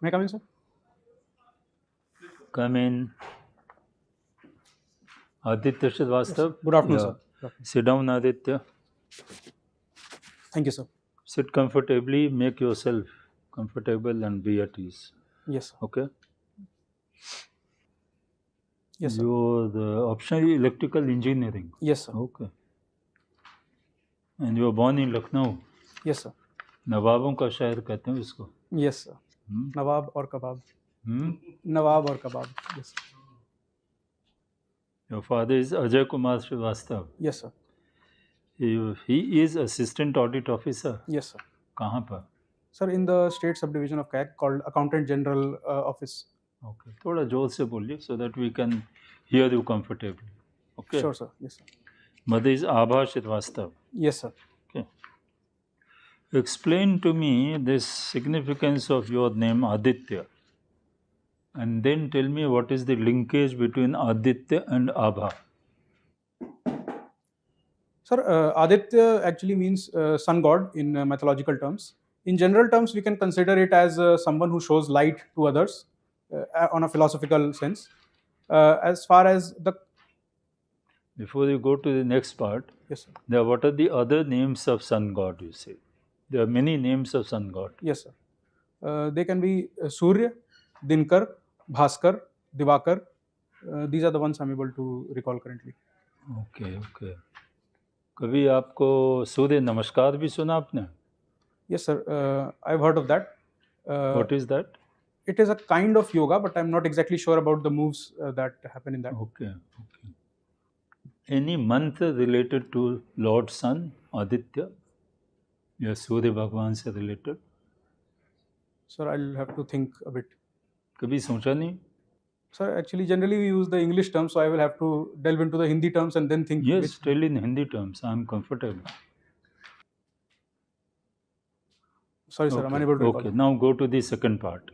May I come in, sir? Come in. Aditya Srivastava. Good afternoon, Yeah. sir. Good afternoon. Sit down, Aditya. Thank you, sir. Sit comfortably. Make yourself comfortable and be at ease. Yes, sir. Okay. Yes, sir. You're the optional electrical engineering. Yes, sir. Okay. And you were born in Lucknow. Yes, sir. नवाबों का शहर कहते हैं इसको. Yes, sir. Hmm? Nawab or kebab. Hmm? Nawab or kebab. Yes, sir. Your father is Ajay Kumar Srivastava. Yes, sir. He is assistant audit officer. Yes, sir. कहाँ पर? Sir, in the state subdivision of CAG called Accountant General Office. Okay. थोड़ा जोर से बोलिए so that we can hear you comfortably. Okay. Sure, sir. Yes, sir. Mother is Abha Srivastava. Yes, sir. Okay. Explain to me this significance of your name Aditya, and then tell me what is the linkage between Aditya and Abha. Sir, Aditya actually means sun god in mythological terms. In general terms, we can consider it as someone who shows light to others on a philosophical sense. As far as the Before you go to the next part, yes, sir. what are the other names of sun god? You say there are many names of sun god. Yes, sir. They can be Surya, Dinkar, Bhaskar, Divakar. These are the ones I'm able to recall currently. Okay, okay. कभी आपको सूर्य नमस्कार भी सुना आपने? Yes, sir. I've heard of that. What is that? It is a kind of yoga, but I'm not exactly sure about the moves that happen in that. Okay, okay. Any month related to Lord Sun, Aditya? या सूर्य भगवान से related? Sir, I'll have to think a bit. कभी सोचा नहीं? Sir, actually, generally we use the English terms, so I will have to delve into the Hindi terms and then think. Yes, tell in Hindi terms. I'm comfortable. Sorry, sir, I'm unable to recall. Okay, now go to the second part.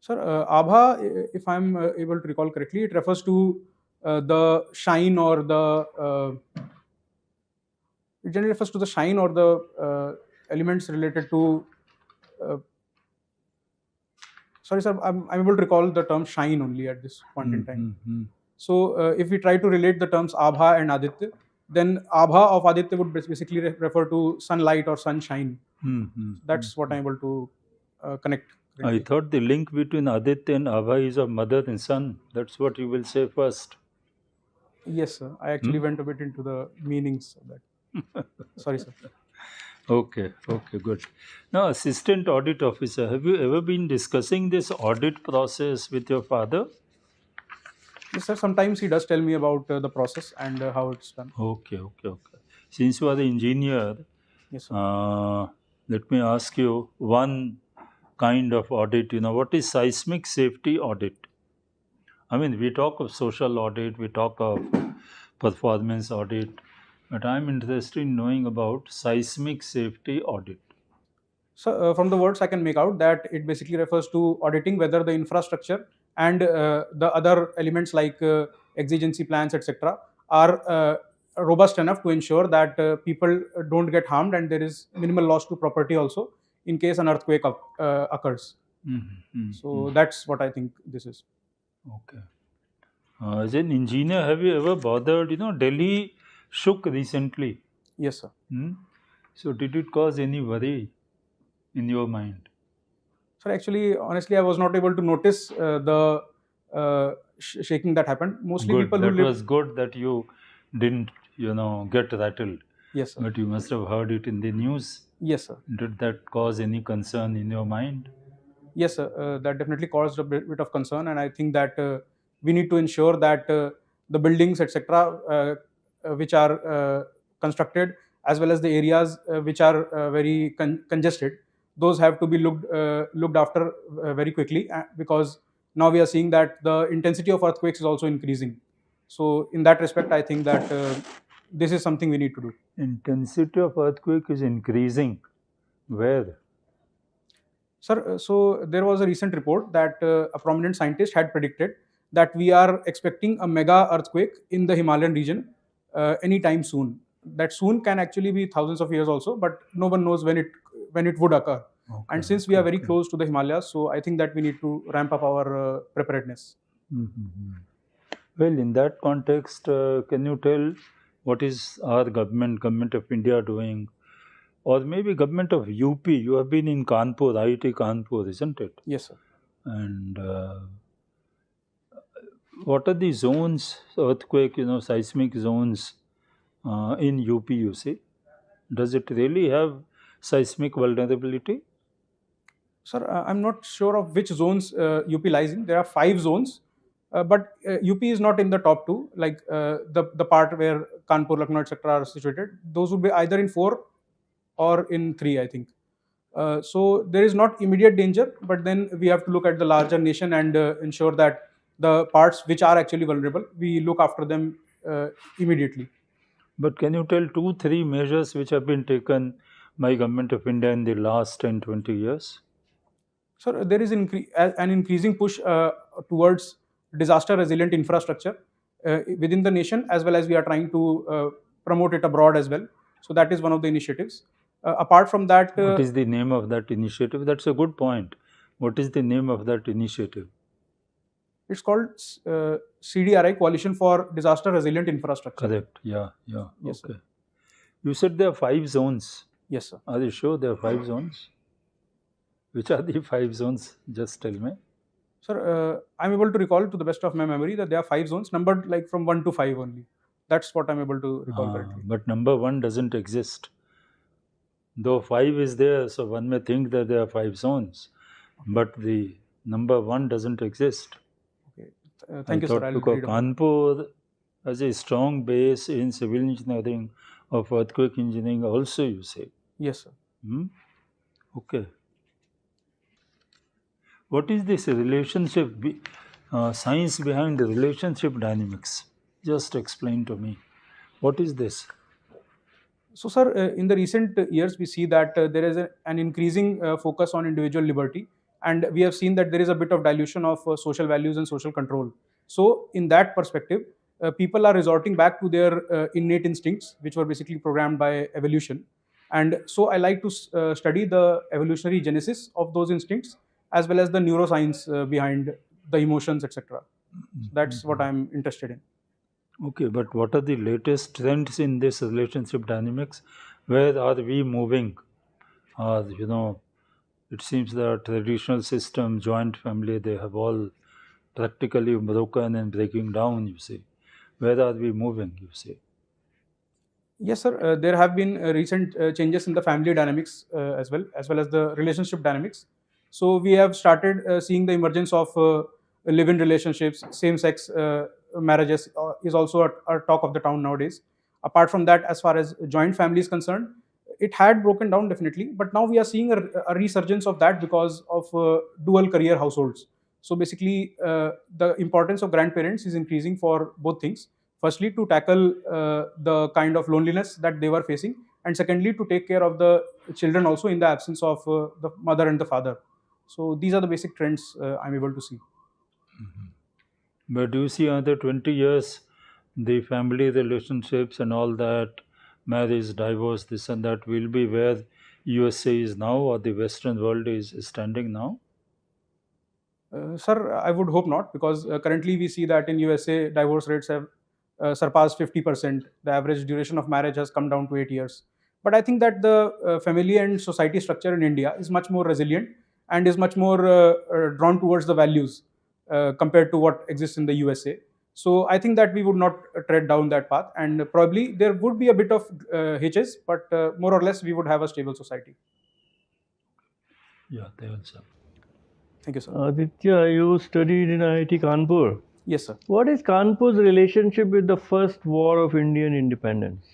Sir, Abha, if I'm able to recall correctly, it refers to the shine or the. It generally refers to the shine or the elements related to. Sorry, sir, I'm able to recall the term shine only at this point in time. So, if we try to relate the terms Abha and Aditya, then Abha of Aditya would basically refer to sunlight or sunshine. That's what I'm able to connect. I thought the link between Aditya and Abha is of mother and son. That's what you will say first. Yes, sir. I actually went a bit into the meanings of that. Sorry, sir. Okay, okay, good. Now, assistant audit officer, have you ever been discussing this audit process with your father? Yes, sir. Sometimes he does tell me about the process and how it's done. Okay, okay, okay. Since you are the engineer, yes, sir. Let me ask you one kind of audit. What is seismic safety audit? I mean, we talk of social audit, we talk of performance audit, but I'm interested in knowing about seismic safety audit. So, from the words I can make out that it basically refers to auditing whether the infrastructure and the other elements like exigency plans, etc., are robust enough to ensure that people don't get harmed and there is minimal loss to property also in case an earthquake occurs. So that's what I think this is. Okay. As an engineer, have you ever bothered? Delhi shook recently. Yes, sir. So did it cause any worry in your mind? Sir, actually, honestly, I was not able to notice the shaking that happened. Mostly good. People that who was good that you didn't, get rattled. Yes, sir. But you must have heard it in the news. Yes, sir. Did that cause any concern in your mind? Yes, sir. That definitely caused a bit of concern, and I think that we need to ensure that the buildings, etc., which are constructed, as well as the areas which are very congested, those have to be looked after very quickly because now we are seeing that the intensity of earthquakes is also increasing. So, in that respect, I think that this is something we need to do. Intensity of earthquake is increasing. Where? Sir, so there was a recent report that a prominent scientist had predicted that we are expecting a mega earthquake in the Himalayan region anytime soon. That soon can actually be thousands of years also, but no one knows when it would occur. And since we are very close to the Himalayas, so I think that we need to ramp up our preparedness. Well, in that context, can you tell what is our government of India doing, or maybe government of UP? You have been in Kanpur, IIT Kanpur, isn't it? Yes, sir. And what are the zones, earthquake, seismic zones in UP? You see, does it really have seismic vulnerability? Sir, I'm not sure of which zones UP lies in. There are 5 zones, but UP is not in the top 2. Like the part where Kanpur, Lucknow, etc. are situated, those would be either in 4 or in 3, I think. So there is not immediate danger, but then we have to look at the larger nation and ensure that the parts which are actually vulnerable, we look after them immediately. But can you tell 2-3 measures which have been taken by government of India in the last 10-20 years? So there is an increasing push towards disaster resilient infrastructure within the nation, as well as we are trying to promote it abroad as well. So that is one of the initiatives. Apart from that, what is the name of that initiative? That's a good point. What is the name of that initiative? It's called CDRI, Coalition for Disaster Resilient Infrastructure. Correct. Yeah. Yes, Okay. sir. You said there are 5 zones. Yes, sir. Are you sure there are 5 zones? Which are the 5 zones? Just tell me. Sir, I'm able to recall to the best of my memory that there are 5 zones, numbered like from 1 to 5 only. That's what I'm able to recall correctly. But number 1 doesn't exist. Though 5 is there, so one may think that there are 5 zones, but the number 1 doesn't exist. Okay. Thank you, sir. I'll because read about Kanpur has a strong base in civil engineering of earthquake engineering also, you say. Yes, sir. Okay. What is this relationship, science behind the relationship dynamics? Just explain to me. What is this? So, sir, in the recent years, we see that there is an increasing focus on individual liberty, and we have seen that there is a bit of dilution of social values and social control. So, in that perspective, people are resorting back to their innate instincts, which were basically programmed by evolution. And so, I like to study the evolutionary genesis of those instincts, as well as the neuroscience behind the emotions, etc. So that's what I'm interested in. Okay, but what are the latest trends in this relationship dynamics? Where are we moving? It seems the traditional system, joint family, they have all practically broken and breaking down, you see. Where are we moving, you see? Yes, sir. There have been recent changes in the family dynamics as well as the relationship dynamics. So we have started seeing the emergence of live-in relationships, same-sex marriages is also a talk of the town nowadays. Apart from that, as far as joint family is concerned, it had broken down definitely, but now we are seeing a resurgence of that because of dual career households. So basically, the importance of grandparents is increasing for both things. Firstly, to tackle the kind of loneliness that they were facing, and secondly, to take care of the children also in the absence of the mother and the father. So these are the basic trends I'm able to see. But do you see another 20 years, the family relationships and all that, marriage, divorce, this and that will be where USA is now or the Western world is standing now? Sir, I would hope not, because currently we see that in USA, divorce rates have surpassed 50%. The average duration of marriage has come down to 8 years. But I think that the family and society structure in India is much more resilient and is much more drawn towards the values compared to what exists in the USA. So I think that we would not tread down that path, and probably there would be a bit of hitches, but more or less we would have a stable society. Yeah, they also. Thank you, sir. Aditya, you studied in IIT Kanpur. Yes, sir. What is Kanpur's relationship with the first war of Indian independence?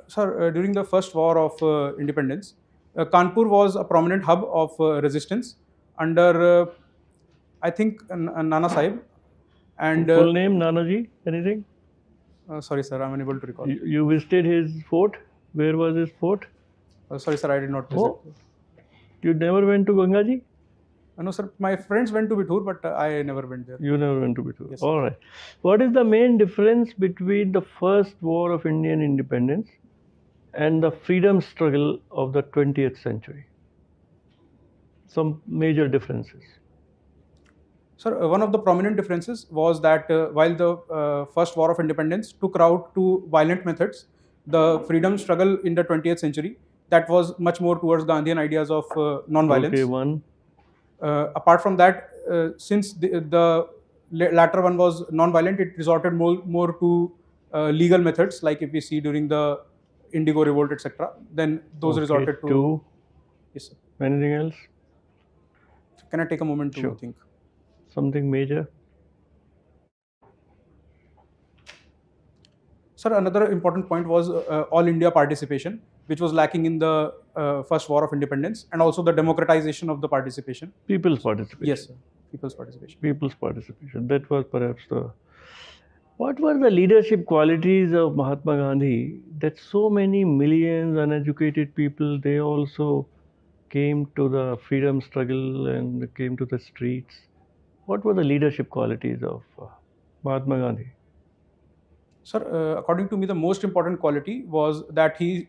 Sir, during the first war of independence, Kanpur was a prominent hub of resistance under, I think, Nana Sahib. And full name, Nanaji? Anything? Sorry, sir, I'm unable to recall. You visited his fort? Where was his fort? Sorry, sir, I did not visit. Oh, you never went to Gangaji? No, sir. My friends went to Bithur, but I never went there. You never went to Bithur? Yes. All right. What is the main difference between the first war of Indian independence and the freedom struggle of the 20th century. Some major differences. Sir, one of the prominent differences was that while the first war of independence took route to violent methods, the freedom struggle in the 20th century that was much more towards Gandhian ideas of non-violence. Okay, one. Apart from that, since the latter one was non-violent, it resorted more to legal methods, like if we see during the Indigo Revolt, etc. Then those Okay, resorted to. two. Yes, sir. Anything else? Can I take a moment to Sure. think? Something major? Sir, another important point was all India participation, which was lacking in the first war of independence, and also the democratization of the participation. People's participation. Yes, sir. People's participation. People's participation. That was perhaps the. What were the leadership qualities of Mahatma Gandhi that so many millions uneducated people, they also came to the freedom struggle and came to the streets? What were the leadership qualities of Mahatma Gandhi? Sir, according to me, the most important quality was that he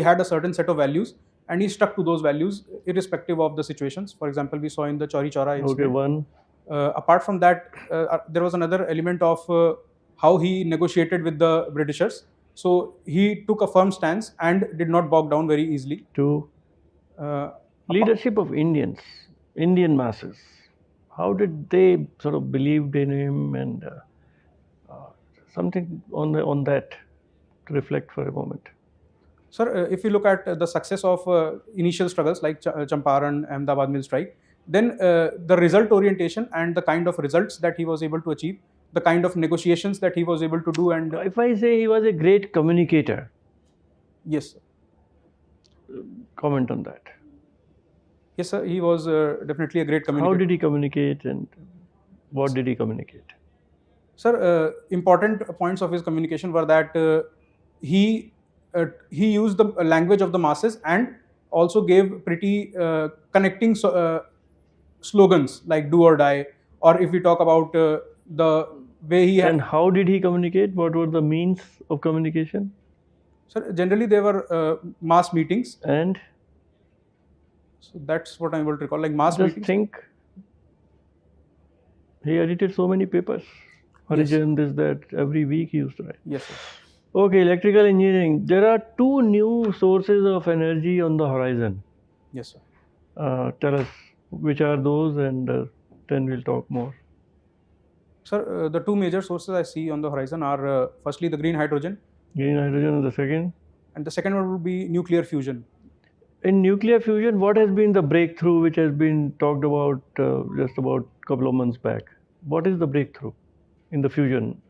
had a certain set of values, and he stuck to those values irrespective of the situations. For example, we saw in the Chauri Chaura Okay, incident. one. Apart from that, there was another element of how he negotiated with the Britishers. So he took a firm stance and did not bog down very easily. Two. Leadership of Indians, Indian masses. How did they sort of believed in him, and something on that to reflect for a moment? Sir, if you look at the success of initial struggles like Champaran, Ahmedabad mill strike, then the result orientation and the kind of results that he was able to achieve, the kind of negotiations that he was able to do, and If I say he was a great communicator, yes, comment on that. yes, sir, he was definitely a great communicator. How did he communicate, and what did he communicate? Sir, important points of his communication were that he used the language of the masses and also gave pretty connecting slogans like "do or die," or if we talk about the way he had. And how did he communicate? What were the means of communication? Sir, generally they were mass meetings. And So that's what I'm able to recall, like mass just meetings. think, he edited so many papers. Origin, this, that, every week he used to write. Yes, sir. Okay, electrical engineering. There are two new sources of energy on the horizon. Yes, sir. Tell us which are those, and then we'll talk more. Sir, the two major sources I see on the horizon are firstly the green hydrogen, Green hydrogen is the second. and the second one would be nuclear fusion. In nuclear fusion, what has been the breakthrough which has been talked about just about a couple of months back? What is the breakthrough in the fusion?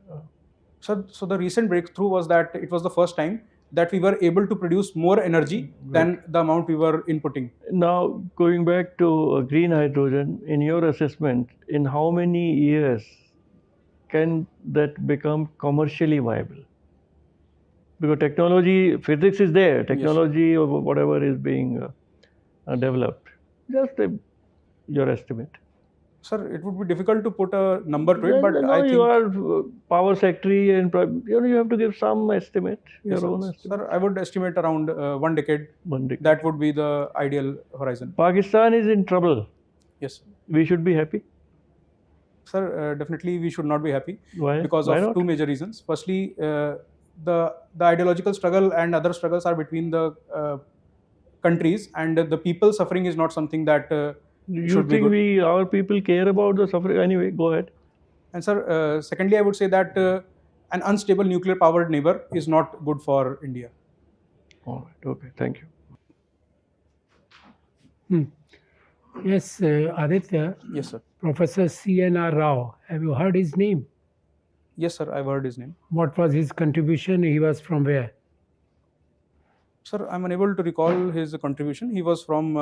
So the recent breakthrough was that it was the first time that we were able to produce more energy than the amount we were inputting. Now, going back to green hydrogen, in your assessment, in how many years can that become commercially viable? Because technology, physics is there, technology or whatever is being developed. Just your estimate. Sir, it would be difficult to put a number to it, but No, I think. you are power secretary, and you have to give some estimate, Yes, your own estimate. sir, I would estimate around 1 decade. One decade. That would be the ideal horizon. Pakistan is in trouble. Yes, sir. We should be happy. Sir, definitely we should not be happy. Why? Because Why of not? two major reasons. Firstly, the ideological struggle and other struggles are between the countries, and the people suffering is not something that You should be think good. our people care about the suffering? Anyway, go ahead. And sir, secondly, I would say that an unstable nuclear powered neighbor is not good for India. All right. Okay. Thank you. Yes, Aditya, Yes, sir. Professor C.N.R. Rao, have you heard his name? Yes, sir. I've heard his name. What was his contribution? He was from where? Sir, I'm unable to recall his contribution. He was from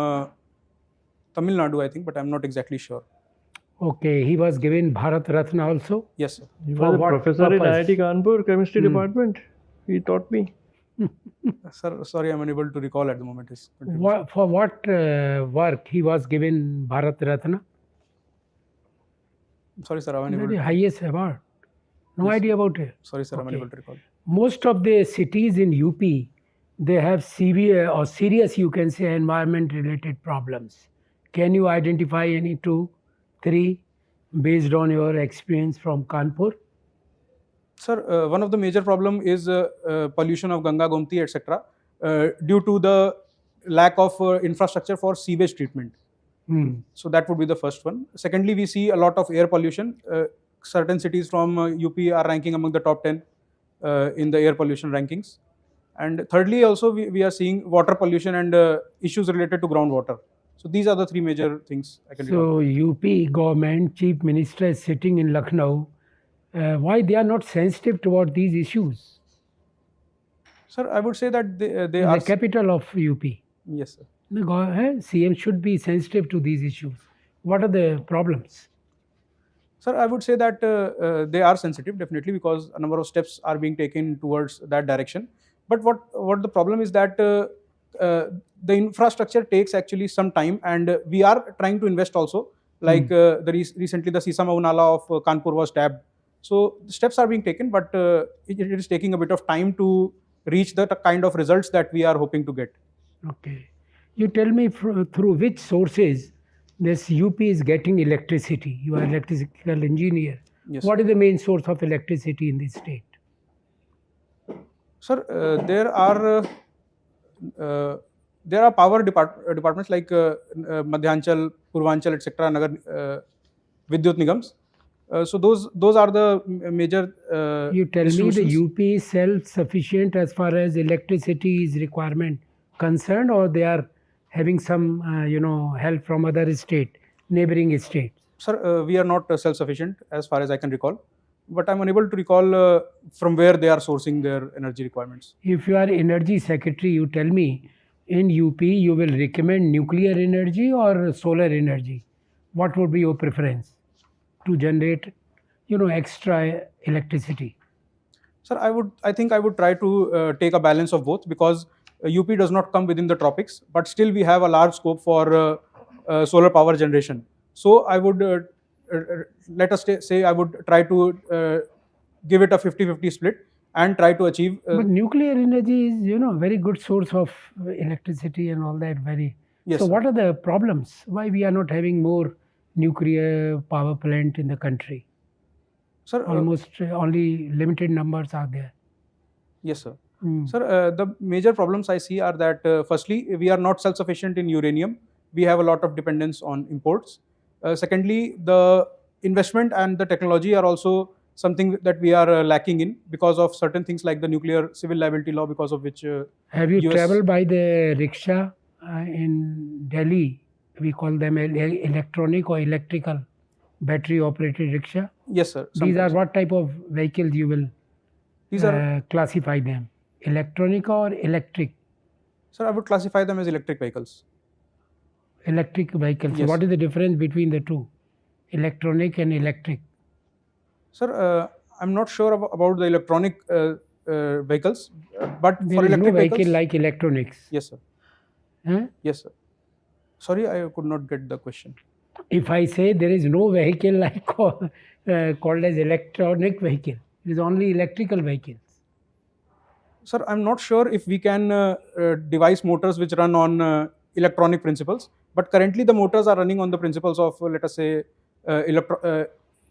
Tamil Nadu, I think, but I'm not exactly sure. Okay, he was given Bharat Ratna also. Yes, sir. He For was a what professor in purpose? IIT Kanpur, chemistry department. He taught me. Sir, sorry, I'm unable to recall at the moment his contribution. For what work he was given Bharat Ratna? Sorry, sir, I'm unable The to. highest award. No Yes. idea about it. Sorry, sir, I'm Okay. unable to recall. Most of the cities in UP, they have severe or serious, you can say, environment related problems. Can you identify any two, three, based on your experience from Kanpur? Sir, one of the major problem is pollution of Ganga, Gomti, etc. Due to the lack of infrastructure for sewage treatment. So that would be the first one. Secondly, we see a lot of air pollution. Certain cities from UP are ranking among the top 10 in the air pollution rankings. And thirdly, also we are seeing water pollution and issues related to groundwater. So these are the three major things I can recall. So UP government chief minister is sitting in Lucknow. Why they are not sensitive toward these issues? Sir, I would say that they In are. the capital of UP. Yes, sir. The CM should be sensitive to these issues. What are the problems? Sir, I would say that they are sensitive definitely because a number of steps are being taken towards that direction. But what the problem is that the infrastructure takes actually some time, and we are trying to invest also. Like recently, the Sisama Nala of Kanpur was tapped. So the steps are being taken, but it is taking a bit of time to reach the kind of results that we are hoping to get. Okay. You tell me through which sources this UP is getting electricity. You are an electrical engineer. Yes. What is the main source of electricity in this state? Sir, there are power departments like Madhyanchal, Purvanchal, etc., Nagar Vidyut Nigams. So those are the major. You tell me the institutions. UP is self-sufficient as far as electricity is requirement concerned, or they are having some help from other state, neighboring states? Sir, we are not self-sufficient as far as I can recall, but I'm unable to recall from where they are sourcing their energy requirements. If you are energy secretary, you tell me in UP you will recommend nuclear energy or solar energy. What would be your preference to generate, extra electricity? Sir, I think I would try to take a balance of both because UP does not come within the tropics, but still we have a large scope for solar power generation. So I would let us say I would try to give it a 50-50 split and try to achieve. But nuclear energy is, very good source of electricity and all that. Yes, so sir. what are the problems? Why we are not having more nuclear power plant in the country? Sir, Almost only limited numbers are there. Yes, sir. Sir, the major problems I see are that firstly, we are not self-sufficient in uranium. We have a lot of dependence on imports. Secondly, the investment and the technology are also something that we are lacking in because of certain things like the nuclear civil liability law, because of which. Have you US traveled by the rickshaw in Delhi? We call them electronic or electrical battery operated rickshaw. Yes, sir. These are sometimes. what type of vehicles you will These are. classify them? Electronic or electric? Sir, I would classify them as electric vehicles. Electric vehicles. So Yes. what is the difference between the two? Electronic and electric. Sir, I'm not sure about the electronic vehicles, but There for is electric no vehicle vehicles. like electronics. Yes, sir. Huh? Yes, sir. Sorry, I could not get the question. If I say there is no vehicle like called as electronic vehicle, it is only electrical vehicles. Sir, I'm not sure if we can devise motors which run on electronic principles, but currently the motors are running on the principles of, let us say,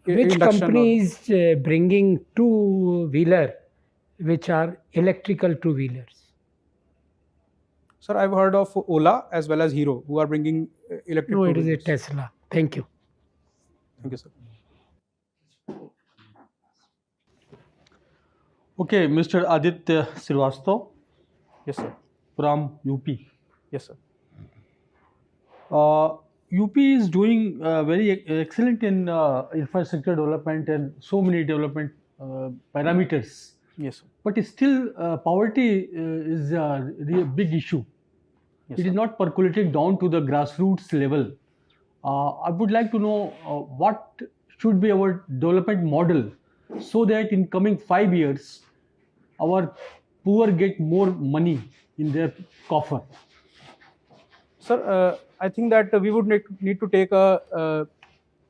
Which induction. company is bringing two-wheeler which are electrical two-wheelers? Sir, I've heard of Ola as well as Hero, who are bringing electric. No, it is a two-wheelers. Tesla. Thank you. Thank you, sir. Okay, Mr. Aditya Srivastava Yes, sir. from UP. Yes, sir. UP is doing very excellent in infrastructure development and so many development parameters. Yes, sir. But still, poverty is a big issue. Yes, It sir. is not percolating down to the grassroots level. I would like to know what should be our development model so that in coming 5 years, our poor get more money in their coffer. Sir, I think that we would need to take a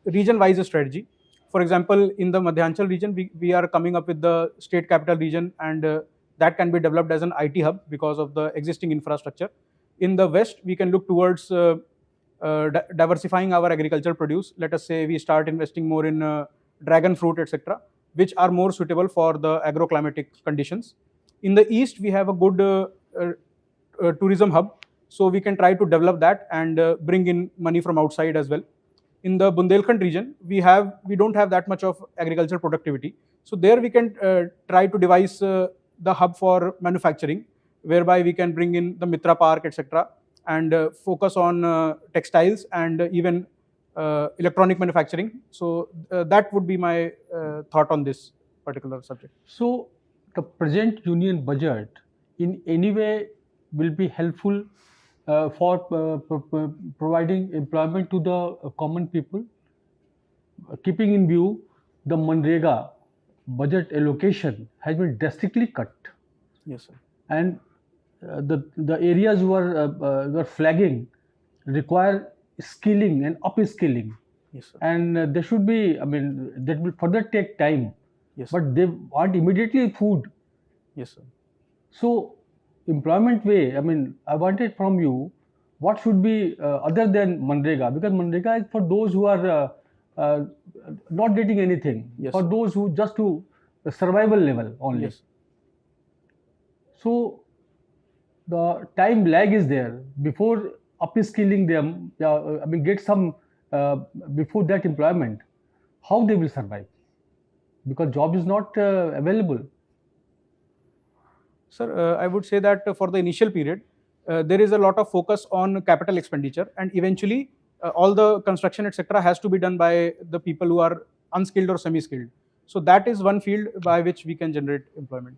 region-wise strategy. For example, in the Madhyanchal region, we are coming up with the state capital region and that can be developed as an IT hub because of the existing infrastructure. In the West, we can look towards diversifying our agricultural produce. Let us say we start investing more in dragon fruit, etc., which are more suitable for the agroclimatic conditions. In the East, we have a good tourism hub, so we can try to develop that and bring in money from outside as well. In the Bundelkhand region, we don't have that much of agricultural productivity, so there we can try to devise the hub for manufacturing, whereby we can bring in the Mitra Park, etc., and focus on textiles and even electronic manufacturing. So that would be my thought on this particular subject. So the present union budget in any way will be helpful for providing employment to the common people, keeping in view the Manrega budget allocation has been drastically cut, Yes, sir. and the areas who are flagging require skilling and upskilling, Yes, sir. and there should be, I mean, that will further take time, Yes, but they want immediately food. yes, sir. So employment way, I mean, I wanted from you what should be other than Manrega, because Manrega is for those who are not getting anything, Yes, for sir. those who just to the survival level only. Yes. So the time lag is there before upskilling them. I mean, get some before that employment. How they will survive? Because job is not available. Sir, I would say that for the initial period, there is a lot of focus on capital expenditure, and eventually all the construction, etc., has to be done by the people who are unskilled or semi-skilled. So that is one field by which we can generate employment.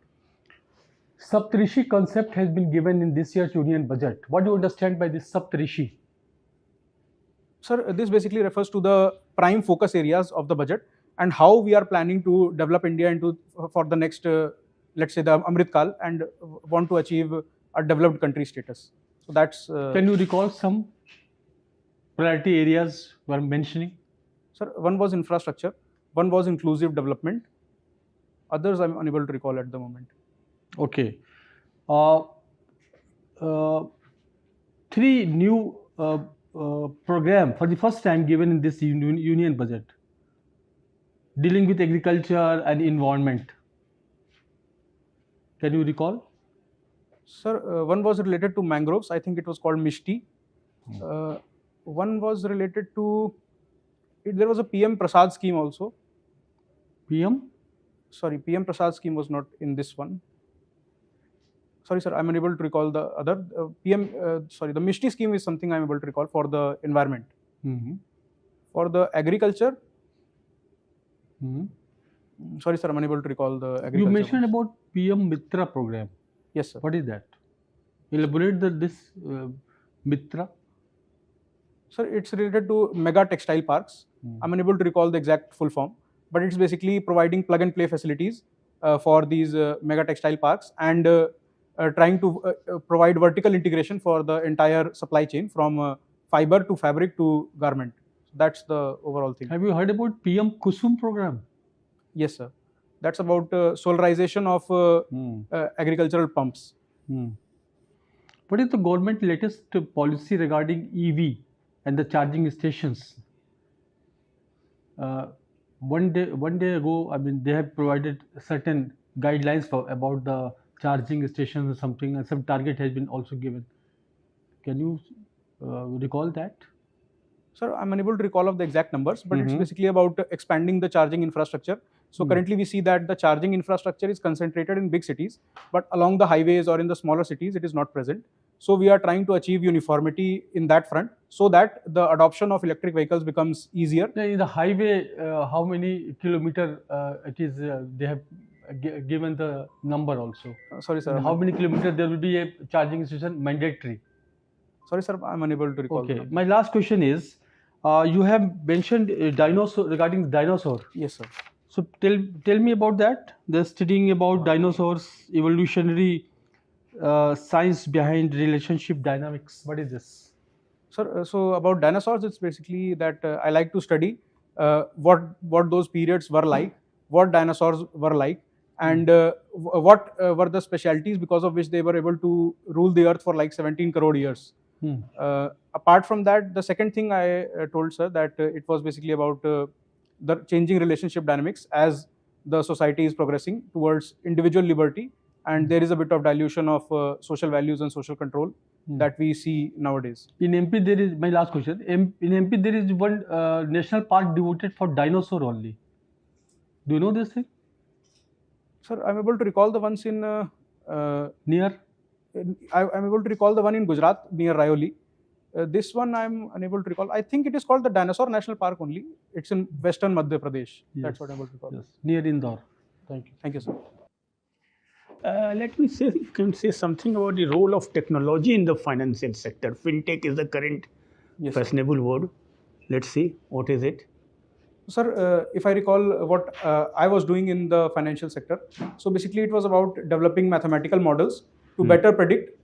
Saptarishi concept has been given in this year's union budget. What do you understand by this Saptarishi? Sir, this basically refers to the prime focus areas of the budget and how we are planning to develop India into for the next, let's say, the Amrit Kal, and want to achieve a developed country status. So that's. Can you recall some priority areas you are mentioning? Sir, one was infrastructure, one was inclusive development. Others I'm unable to recall at the moment. Okay. Three new program for the first time given in this union budget, dealing with agriculture and environment. Can you recall? Sir, one was related to mangroves. I think it was called Mishti. One was related to. There was a PM Prasad scheme also. PM? Sorry, PM Prasad scheme was not in this one. Sorry, sir, I'm unable to recall the other. The Mishti scheme is something I'm able to recall for the environment. Mm-hmm. For the agriculture, Mm-hmm. sorry, sir, I'm unable to recall the agriculture. You mentioned ones. about PM Mitra program. Yes, sir. What is that? Elaborate this Mitra. Sir, it's related to mega textile parks. I'm unable to recall the exact full form, but it's basically providing plug and play facilities for these mega textile parks, and trying to provide vertical integration for the entire supply chain from fiber to fabric to garment. That's the overall thing. Have you heard about PM Kusum program? Yes, sir. That's about solarization of agricultural pumps. What is the government latest policy regarding EV and the charging stations? One day ago, I mean, they have provided certain guidelines about the charging stations or something, and some target has been also given. Can you recall that? Sir, I'm unable to recall of the exact numbers, but it's basically about expanding the charging infrastructure. So currently we see that the charging infrastructure is concentrated in big cities, but along the highways or in the smaller cities, it is not present. So we are trying to achieve uniformity in that front, so that the adoption of electric vehicles becomes easier. In the highway, how many kilometer it is? They have given the number also. Sorry, sir. And how many kilometers there will be a charging station mandatory? Sorry, sir. I'm unable to recall. Okay. My last question is, you have mentioned dinosaur regarding the dinosaur. Yes, sir. So tell me about that. They're studying about dinosaurs, evolutionary science behind relationship dynamics. What is this? Sir, so about dinosaurs, it's basically that I like to study what those periods were like, what dinosaurs were like, and what were the specialties because of which they were able to rule the earth for like 17 crore years. Apart from that, the second thing I told sir that it was basically about the changing relationship dynamics as the society is progressing towards individual liberty, and there is a bit of dilution of social values and social control that we see nowadays. In MP, there is my last question. In MP, there is one national park devoted for dinosaur only. Do you know this thing? Sir, I'm able to recall the ones in. Near? I'm able to recall the one in Gujarat near Rayoli. This one I'm unable to recall. I think it is called the Dinosaur National Park only. It's in western Madhya Pradesh. That's what I'm able to recall. Yes, near Indore. Thank you. Thank you, sir. Let me say, you can say something about the role of technology in the financial sector. Fintech is the current Yes, sir. fashionable word. Let's see, what is it? Sir, if I recall what I was doing in the financial sector, so basically it was about developing mathematical models to better predict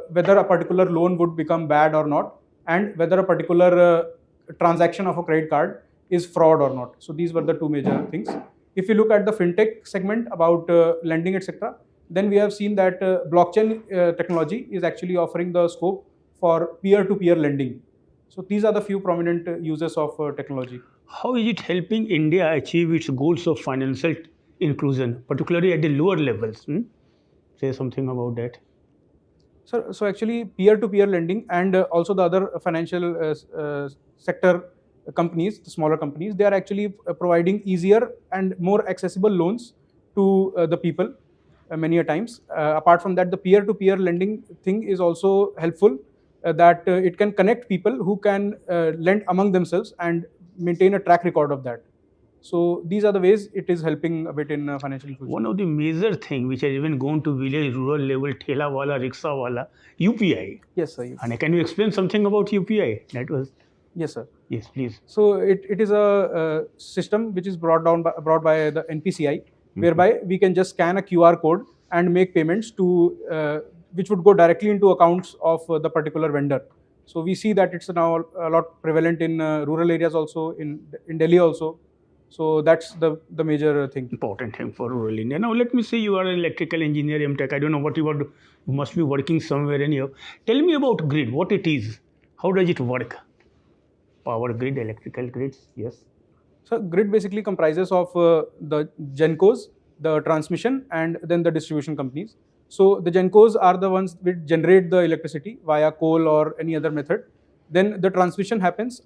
whether a particular loan would become bad or not, and whether a particular transaction of a credit card is fraud or not. So these were the two major things. If you look at the fintech segment about lending, etc., then we have seen that blockchain technology is actually offering the scope for peer-to-peer lending. So these are the few prominent uses of technology. How is it helping India achieve its goals of financial inclusion, particularly at the lower levels? Say something about that. Sir, so actually peer-to-peer lending and also the other financial sector companies, the smaller companies, they are actually providing easier and more accessible loans to the people many a times. Apart from that, the peer-to-peer lending thing is also helpful that it can connect people who can lend among themselves and maintain a track record of that. So these are the ways it is helping a bit in financial inclusion. One of the major thing which has even gone to village, rural level, thela wala, rickshaw wala, UPI. Yes, sir. Yes. And can you explain something about UPI? That was, Yes, sir. yes, please. So it is a system which is brought by the NPCI, whereby we can just scan a QR code and make payments to which would go directly into accounts of the particular vendor. So we see that it's now a lot prevalent in rural areas also, in Delhi also. So that's the major thing. Important thing for rural India. Now let me say you are an electrical engineer, MTech. I don't know what you are. You must be working somewhere in here. Tell me about grid. What it is? How does it work? Power grid, electrical grids. Yes. So grid basically comprises of the GenCos, the transmission, and then the distribution companies. So the GenCos are the ones which generate the electricity via coal or any other method. Then the transmission happens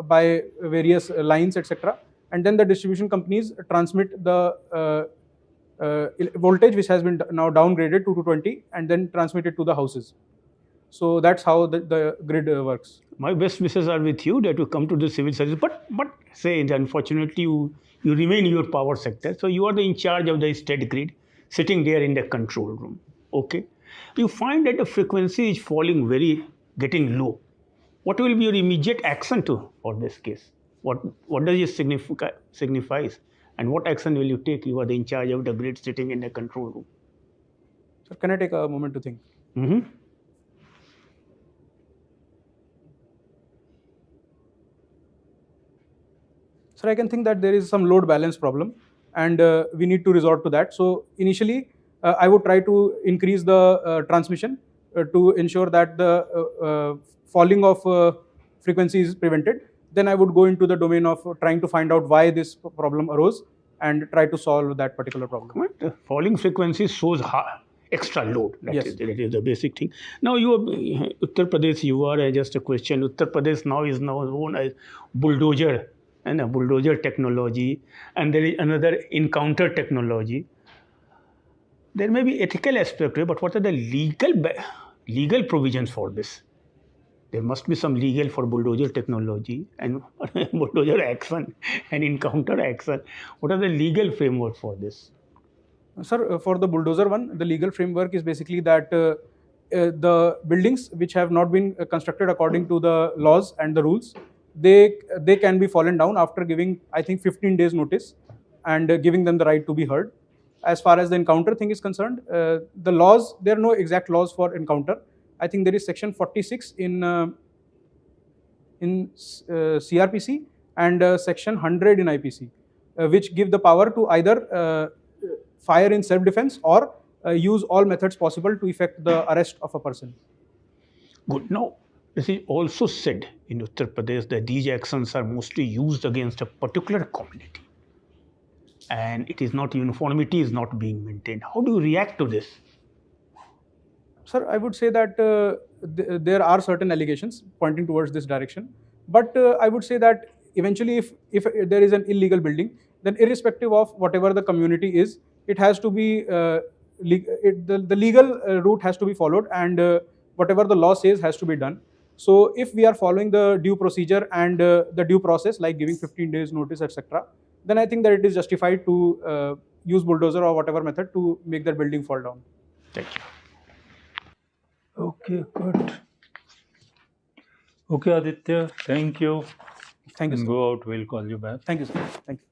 by various lines, etc. And then the distribution companies transmit the voltage, which has been now downgraded to 220, and then transmit it to the houses. So that's how the grid works. My best wishes are with you that you come to the civil service. But say unfortunately you remain in your power sector. So you are in charge of the state grid, sitting there in the control room. Okay. You find that the frequency is getting low. What will be your immediate action for this case? What does it signifies? And what action will you take? You are in charge of the grid, sitting in the control room. So can I take a moment to think? Sir, I can think that there is some load balance problem, and we need to resort to that. So initially, I would try to increase the transmission to ensure that the falling of frequency is prevented. Then I would go into the domain of trying to find out why this problem arose and try to solve that particular problem. Falling frequency shows extra load. That is the basic thing. Now you are Uttar Pradesh. You are just a question. Uttar Pradesh now is known as bulldozer and a bulldozer technology, and there is another encounter technology. There may be ethical aspect, but what are the legal provisions for this? There must be some legal for bulldozer technology and bulldozer action and encounter action. What are the legal framework for this? Sir, for the bulldozer one, the legal framework is basically that the buildings which have not been constructed according to the laws and the rules, they can be fallen down after giving, I think, 15 days notice and giving them the right to be heard. As far as the encounter thing is concerned, the laws, there are no exact laws for encounter. I think there is section 46 in CRPC and section 100 in IPC, which give the power to either fire in self-defense or use all methods possible to effect the arrest of a person. Good. Now, it is also said in Uttar Pradesh that these actions are mostly used against a particular community, and it is not uniformity is not being maintained. How do you react to this? Sir, I would say that there are certain allegations pointing towards this direction, but I would say that eventually, if there is an illegal building, then irrespective of whatever the community is, it has to be the legal route has to be followed, and whatever the law says has to be done. So, if we are following the due procedure and the due process, like giving 15 days notice, etc., then I think that it is justified to use bulldozer or whatever method to make that building fall down. Thank you. Okay, good. Okay, Aditya, thank you. Thank you, And sir. go out, we'll call you back. Thank you, sir. Thank you.